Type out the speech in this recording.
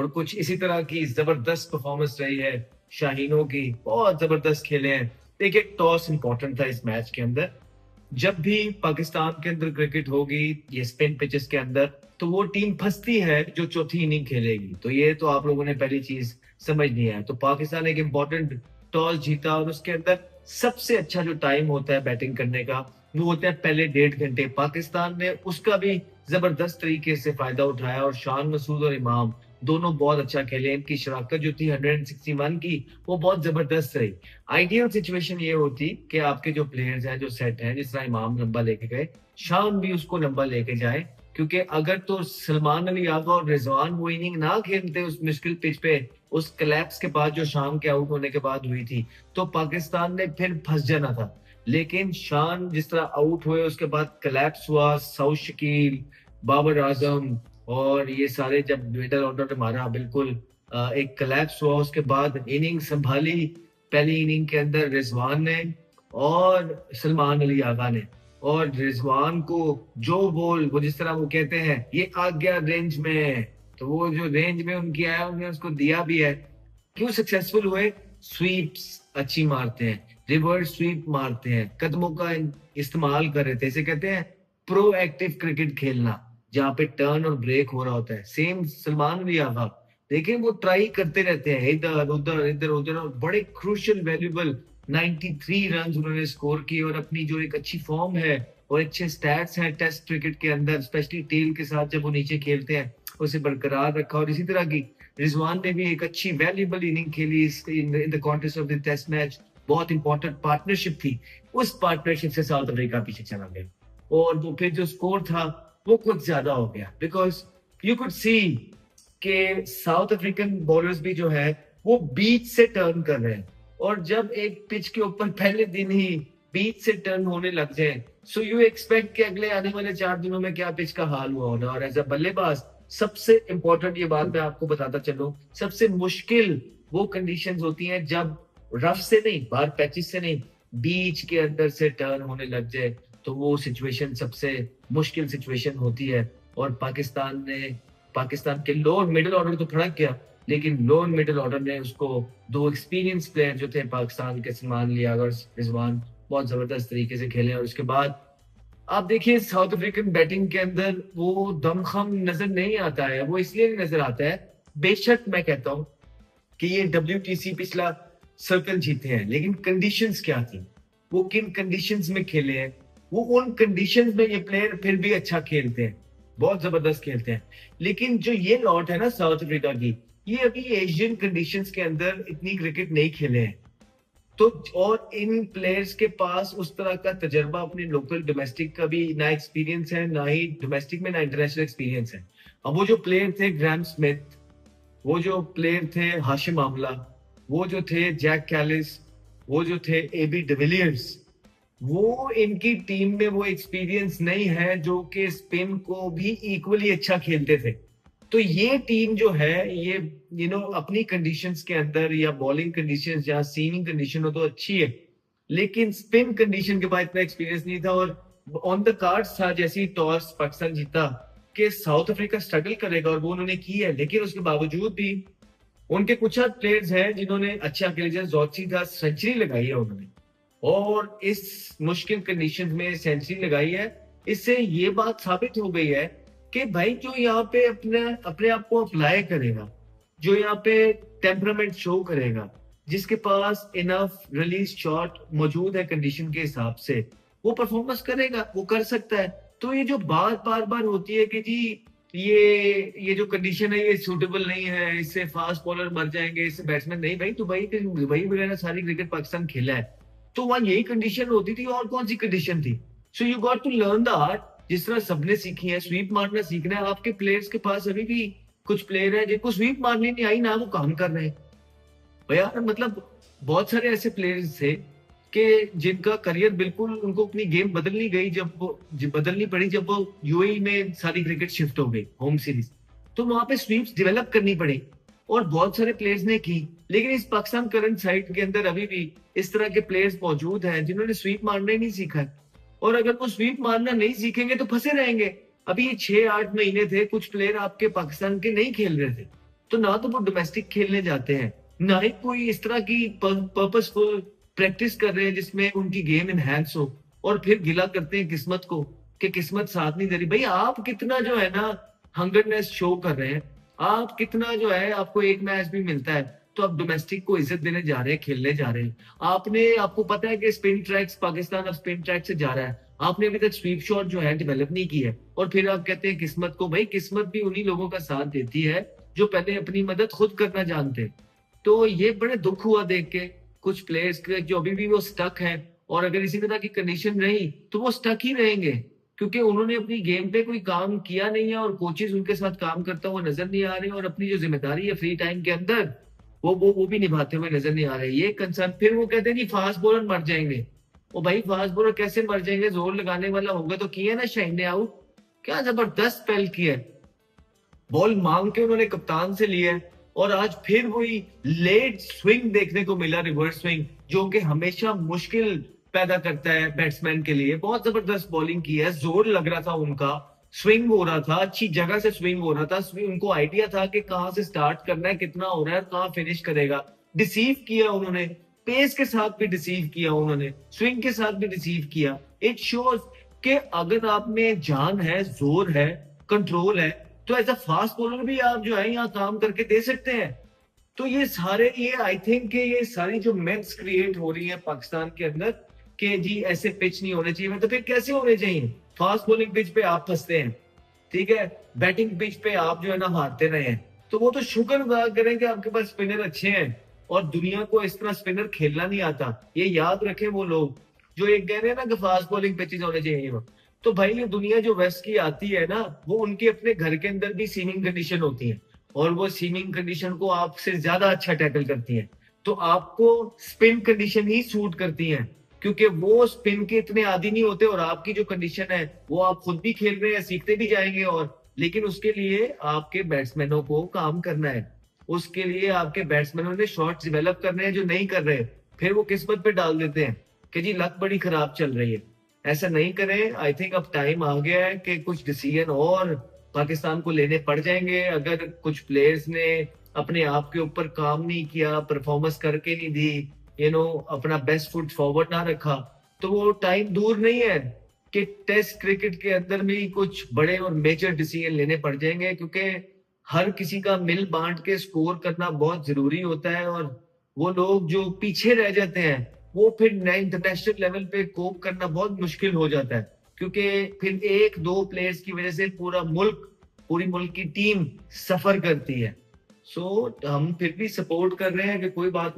और कुछ इसी तरह की जबरदस्त परफॉर्मेंस रही है शाहीनों की, बहुत जबरदस्त खेले हैं। देखिए, टॉस इंपॉर्टेंट था इस मैच के अंदर। जब भी पाकिस्तान के अंदर क्रिकेट होगी ये स्पिन पिचेस के अंदर, तो वो टीम फंसती है जो चौथी इनिंग खेलेगी। तो ये तो आप लोगों ने पहली चीज समझनी है। तो पाकिस्तान एक इंपॉर्टेंट टॉस जीता और उसके अंदर सबसे अच्छा जो टाइम होता है बैटिंग करने का वो होता है पहले 1.5 घंटे। पाकिस्तान ने उसका भी जबरदस्त तरीके से फायदा उठाया और शान मसूद और इमाम दोनों बहुत अच्छा खेले। इनकी शराकत जो थी 161 की, वो बहुत जबरदस्त रही। आइडियल सिचुएशन ये होती कि आपके जो प्लेयर्स हैं जो सेट हैं, जिस तरह इमाम लंबा लेके गए, शान भी उसको लंबा लेके जाए। क्योंकि अगर तो सलमान अली आगा और रिजवान वो इनिंग ना खेलते उस मुश्किल पिच पे, उस कलेप्स के बाद जो शाम के आउट होने के बाद हुई थी, तो पाकिस्तान ने फिर फंस जाना था। लेकिन शान जिस तरह आउट हुए उसके बाद कलेप्स हुआ, सऊद शकील, बाबर आजम और ये सारे जब मिडल ऑर्डर ने मारा, बिल्कुल एक कलेप्स हुआ। उसके बाद इनिंग संभाली पहली इनिंग के अंदर रिजवान ने और सलमान अली आगा ने। और रिजवान को जो बॉल, वो जिस तरह वो कहते हैं ये आ गया रेंज में, तो वो जो रेंज में उनकी आया उन्होंने उसको दिया भी है। क्यों सक्सेसफुल हुए? स्वीप्स अच्छी मारते हैं, रिवर्स स्वीप मारते हैं, कदमों का इस्तेमाल कर रहे थे। इसे कहते हैं प्रो एक्टिव क्रिकेट खेलना, जहाँ पे टर्न और ब्रेक हो रहा होता है। सेम सलमान अली आगा, देखिए वो ट्राई करते रहते हैं इधर उधर इधर उधर, और बड़े क्रूशियल वैल्यूबल 93 रन उन्होंने स्कोर किए। और अपनी जो एक अच्छी फॉर्म है और अच्छे स्टैट्स हैं टेस्ट क्रिकेट के अंदर, स्पेशली टेल के साथ जब वो नीचे खेलते हैं, उसे बरकरार रखा। और इसी तरह की रिजवान ने भी एक अच्छी वैल्यूबल इनिंग खेली in the contest of the test match. बहुत इंपॉर्टेंट पार्टनरशिप थी, उस पार्टनरशिप से साउथ अफ्रीका पीछे चला गया और वो फिर जो स्कोर था वो कुछ ज्यादा हो गया। बिकॉज यू कुड सी कि साउथ अफ्रीकन बॉलर्स भी जो है वो बीच से टर्न कर रहे हैं। और जब एक पिच के ऊपर पहले दिन ही बीच से टर्न होने लग जाए, सो यू एक्सपेक्ट कि अगले आने वाले 4 दिनों में क्या पिच का हाल हुआ होना। और एज अ बल्लेबाज सबसे इंपॉर्टेंट ये बात मैं आपको बताता चलूं, सबसे मुश्किल वो कंडीशंस होती हैं जब रफ से नहीं, बाहर पैचेस से नहीं, बीच के अंदर से टर्न होने लग जाए, तो वो सिचुएशन सबसे मुश्किल सिचुएशन होती है। और पाकिस्तान के लोअर मिडिल ऑर्डर तो खड़ा किया, लेकिन लोअर मिडिल ऑर्डर ने उसको, दो एक्सपीरियंस प्लेयर जो थे पाकिस्तान के, सलमान अली आगा और रिजवान, बहुत जबरदस्त तरीके से खेले। और उसके बाद आप देखिए साउथ अफ्रीकन बैटिंग के अंदर वो दमखम नजर नहीं आता है। वो इसलिए नहीं नजर आता है, बेशक मैं कहता हूं कि ये WTC पिछला सर्कल जीते हैं, लेकिन कंडीशंस क्या थी, वो किन कंडीशंस में खेले हैं, वो उन कंडीशंस में ये प्लेयर फिर भी अच्छा खेलते हैं, बहुत जबरदस्त खेलते हैं। लेकिन जो ये लॉट है ना साउथ अफ्रीका की, ये अभी एशियन कंडीशंस के अंदर इतनी क्रिकेट नहीं खेले हैं। तो और इन प्लेयर्स के पास उस तरह का तजर्बा अपने लोकल डोमेस्टिक का भी ना एक्सपीरियंस है, ना ही डोमेस्टिक में ना इंटरनेशनल एक्सपीरियंस है। अब वो जो प्लेयर थे ग्राहम स्मिथ, वो जो प्लेयर थे हाशिम आमला, वो जो थे जैक कैलिस, वो जो थे AB डिविलियर्स, वो इनकी टीम में वो एक्सपीरियंस नहीं है जो कि स्पिन को भी इक्वली अच्छा खेलते थे। तो ये टीम जो है ये अपनी कंडीशंस के अंदर या बॉलिंग कंडीशंस या सीमिंग कंडीशन हो तो अच्छी है, लेकिन स्पिन कंडीशन के बाद इतना एक्सपीरियंस नहीं था। और ऑन द कार्ड्स था जैसे ही टॉस पाकिस्तान जीता कि साउथ अफ्रीका स्ट्रगल करेगा, और वो उन्होंने की है। लेकिन उसके बावजूद भी उनके कुछ प्लेयर्स हैं जिन्होंने अच्छा खेला, जैसे जोशी का सेंचुरी लगाई है उन्होंने, और इस मुश्किल कंडीशन में सेंचुरी लगाई है। इससे ये बात साबित हो गई है कि भाई जो यहाँ पे अपने अपने आप को अप्लाई करेगा, जो यहाँ पे टेम्परामेंट शो करेगा, जिसके पास इनफ रिलीज शॉट मौजूद है कंडीशन के हिसाब से, वो परफॉर्मेंस करेगा, वो कर सकता है। तो ये जो बात बार बार होती है कि जी ये जो कंडीशन है ये सूटेबल नहीं है, इससे फास्ट बॉलर मर जाएंगे, इससे बैट्समैन नहीं, भाई तो भाई वही वगैरह सारी क्रिकेट पाकिस्तान खेला है, तो वहां यही कंडीशन होती थी, और कौन सी कंडीशन थी। So you got to learn the art, जिस तरह सबने सीखी है, स्वीप मारना सीखना है। आपके प्लेयर्स के पास अभी भी कुछ प्लेयर है जिनको स्वीप मारनी नहीं आई ना, वो काम कर रहे हैं भैया। मतलब बहुत सारे ऐसे प्लेयर्स थे कि जिनका करियर बिल्कुल, उनको अपनी गेम बदलनी गई, बदलनी पड़ी जब वो UAE में सारी क्रिकेट शिफ्ट हो गई होम सीरीज, तो वहां पे स्वीप्स डेवलप करनी पड़ी और बहुत सारे प्लेयर्स ने की। लेकिन इस पाकिस्तान करंट साइड के अंदर अभी भी इस तरह के प्लेयर्स मौजूद हैं जिन्होंने स्वीप मारना ही नहीं सीखा है, और अगर वो स्वीप मारना नहीं सीखेंगे तो फंसे रहेंगे। अभी ये 6-8 महीने थे, कुछ प्लेयर आपके पाकिस्तान के नहीं खेल रहे थे, तो ना तो वो डोमेस्टिक खेलने जाते हैं, ना ही कोई इस तरह की पर्पसफुल प्रैक्टिस कर रहे हैं जिसमें उनकी गेम एनहांस हो, और फिर गिला करते हैं किस्मत को कि किस्मत साथ नहीं दे रही। भाई आप कितना जो है ना हंगरनेस शो कर रहे हैं, आप कितना जो है आपको एक मैच भी मिलता है तो आप डोमेस्टिक को इज्जत देने जा रहे हैं, खेलने जा रहे हैं। आपको पता है कि स्पिन ट्रैक्स, पाकिस्तान अब स्पिन ट्रैक से जा रहा है, आपने अभी तक स्वीप शॉट जो है डेवलप नहीं की है, और फिर आप कहते हैं किस्मत को। भाई किस्मत भी उन्हीं लोगों का साथ देती है जो पहले अपनी मदद खुद करना जानते हैं। तो ये बड़े दुख हुआ देख के कुछ प्लेयर्स के जो अभी भी वो स्टक हैं, और अगर इसी तरह की कंडीशन रही तो वो स्टक ही रहेंगे, क्योंकि उन्होंने अपनी गेम पे कोई काम किया नहीं है और कोचेस उनके साथ काम करता हुआ नजर नहीं आ रहे, और अपनी जो जिम्मेदारी है फ्री टाइम के अंदर वो भी निभाते हुए नजर नहीं आ रहे। ये कंसर्न, फिर वो कहते हैं कि फास्ट बॉलर मर जाएंगे। ओ भाई फास्ट बॉलर कैसे मर जाएंगे, जोर लगाने वाला होगा तो किया ना शाहीन ने आउट, क्या जबरदस्त स्पेल किया है, बॉल मांग के उन्होंने कप्तान से लिया है, और आज फिर वही लेट स्विंग देखने को मिला, रिवर्स स्विंग, जो कि हमेशा मुश्किल पैदा करता है बैट्समैन के लिए। बहुत जबरदस्त बॉलिंग की है, जोर लग रहा था उनका, स्विंग हो रहा था, अच्छी जगह से स्विंग हो रहा था, स्विंग उनको आइडिया था कि कहां से स्टार्ट करना है, कितना हो रहा है, कहां फिनिश करेगा। डिसीव किया उन्होंने, पेस के साथ भी डिसीव किया उन्होंने, स्विंग के साथ भी डिसीव किया। इट शोज कि अगर आप में जान है, जोर है, कंट्रोल है, तो एज अ फास्ट बॉलर भी आप जो है यहाँ काम करके दे सकते हैं। तो ये आई थिंक कि ये सारी जो मिथ्स क्रिएट हो रही है पाकिस्तान के अंदर कि जी ऐसे पिच नहीं होने चाहिए, तो फिर कैसे होने चाहिए? फास्ट बॉलिंग पिच पे आप फंसते हैं, ठीक है, बैटिंग पिच पे आप जो है ना हारते रहे हैं, तो वो तो शुक्र अदा करें कि आपके पास स्पिनर अच्छे हैं, और दुनिया को इस तरह स्पिनर खेलना नहीं आता। ये याद रखें वो लोग जो एक कह रहे हैं ना कि फास्ट बॉलिंग पिचेस होने चाहिए। तो भाई ये दुनिया जो वेस्ट की आती है ना, वो उनके अपने घर के अंदर भी सीमिंग कंडीशन होती है, और वो सीमिंग कंडीशन को आपसे ज्यादा अच्छा टैकल करती है। तो आपको स्पिन कंडीशन ही सूट करती है, क्योंकि वो स्पिन के इतने आदी नहीं होते, और आपकी जो कंडीशन है वो आप खुद भी खेल रहे हैं, सीखते भी जाएंगे, और लेकिन उसके लिए आपके बैट्समैनों को काम करना है, उसके लिए आपके बैट्समैनों ने शॉट्स डेवलप करने हैं जो नहीं कर रहे, फिर वो किस्मत पे डाल देते हैं कि जी लक बड़ी खराब चल रही है। ऐसा नहीं करें। आई थिंक अब टाइम आ गया है कि कुछ डिसीजन और पाकिस्तान को लेने पड़ जाएंगे। अगर कुछ प्लेयर्स ने अपने आप के ऊपर काम नहीं किया, परफॉर्मेंस करके नहीं दी, अपना बेस्ट फुट फॉरवर्ड ना रखा, तो वो टाइम दूर नहीं है कि टेस्ट क्रिकेट के अंदर भी कुछ बड़े और मेजर डिसीजन लेने पड़ जाएंगे, क्योंकि हर किसी का मिल बांट के स्कोर करना बहुत जरूरी होता है, और वो लोग जो पीछे रह जाते हैं वो फिर इंटरनेशनल लेवल पे कोप करना बहुत मुश्किल हो जाता है, क्योंकि फिर एक दो प्लेयर्स की वजह से पूरी मुल्क की टीम सफर करती है। सो हम फिर भी सपोर्ट कर रहे हैं कि कोई बात